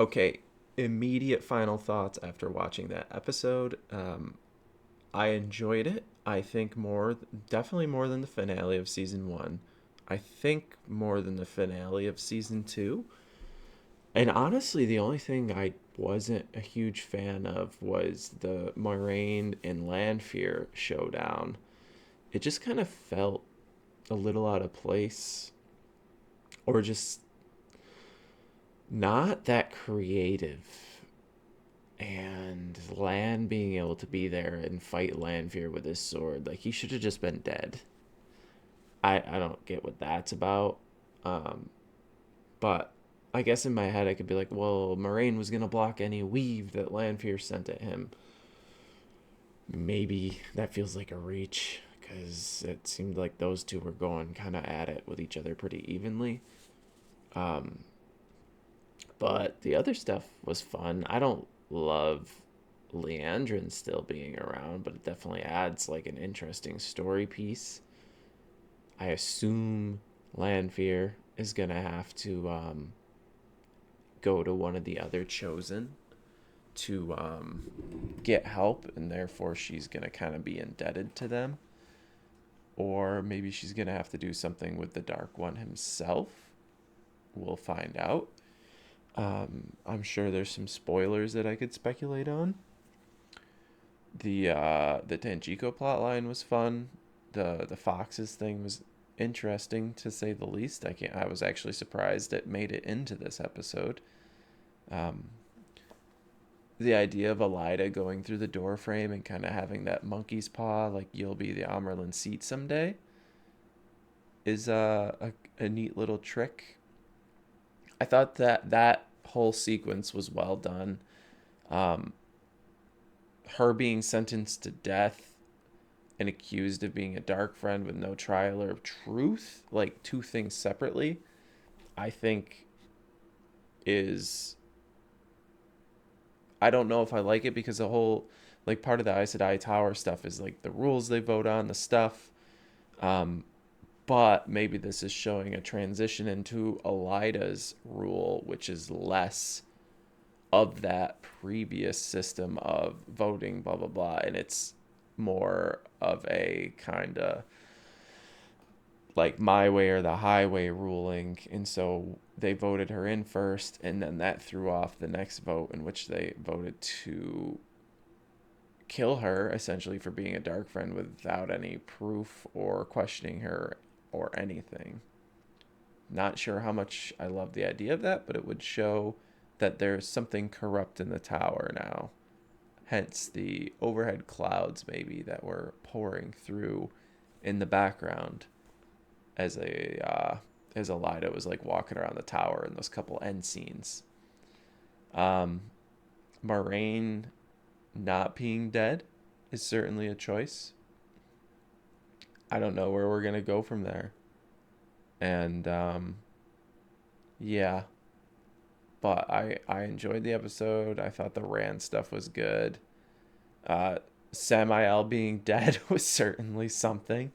Okay, immediate final thoughts after watching that episode. I enjoyed it. I think definitely more than the finale of season one. I think more than the finale of season two. And honestly, the only thing I wasn't a huge fan of was the Moraine and Lanfear showdown. It just kind of felt a little out of place, or just not that creative. And Lan being able to be there and fight Lanfear with his sword, like he should have just been dead. I don't get what that's about. Um, but I guess in my head I could be like, well, Moraine was gonna block any weave that Lanfear sent at him. Maybe that feels like a reach because it seemed like those two were going kind of at it with each other pretty evenly. Um, but the other stuff was fun. I don't love Leandrin still being around, but it definitely adds like an interesting story piece. I assume Lanfear is gonna have to go to one of the other chosen to get help, and therefore she's gonna kind of be indebted to them. Or maybe she's gonna have to do something with the Dark One himself. We'll find out. I'm sure there's some spoilers that I could speculate on. The Tanjiko plotline was fun. The Foxes thing was interesting to say the least. I was actually surprised it made it into this episode. Um, the idea of Elida going through the door frame and kind of having that monkey's paw, like you'll be the Amerlin seat someday, is a neat little trick. I thought that whole sequence was well done. Um, her being sentenced to death and accused of being a dark friend with no trial or truth, like two things separately, I think is, I don't know if I like it because the whole, like, part of the Aes Sedai Tower stuff is like the rules they vote on, the stuff. Um, but maybe this is showing a transition into Elida's rule, which is less of that previous system of voting, blah blah blah, and it's more of a kind of like my way or the highway ruling. And so they voted her in first, and then that threw off the next vote in which they voted to kill her essentially for being a dark friend without any proof or questioning her or anything. Not sure how much I love the idea of that, but it would show that there's something corrupt in the tower now. Hence the overhead clouds, maybe, that were pouring through in the background as Elida was like walking around the tower in those couple end scenes. Um, Moraine not being dead is certainly a choice. I don't know where we're gonna go from there, and yeah, but I enjoyed the episode. I thought the Rand stuff was good. Uh, Samael being dead was certainly something.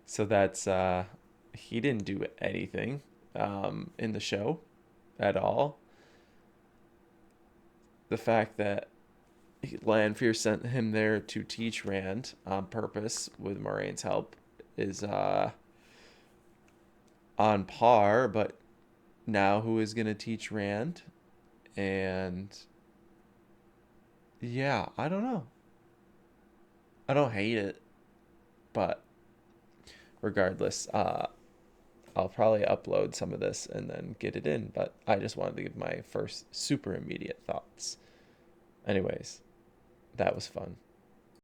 So that's he didn't do anything in the show at all. The fact that Lanfear sent him there to teach Rand on purpose with Moraine's help is on par, but now who is going to teach Rand? And yeah, I don't know. I don't hate it, but regardless, I'll probably upload some of this and then get it in, but I just wanted to give my first super immediate thoughts. Anyways, that was fun.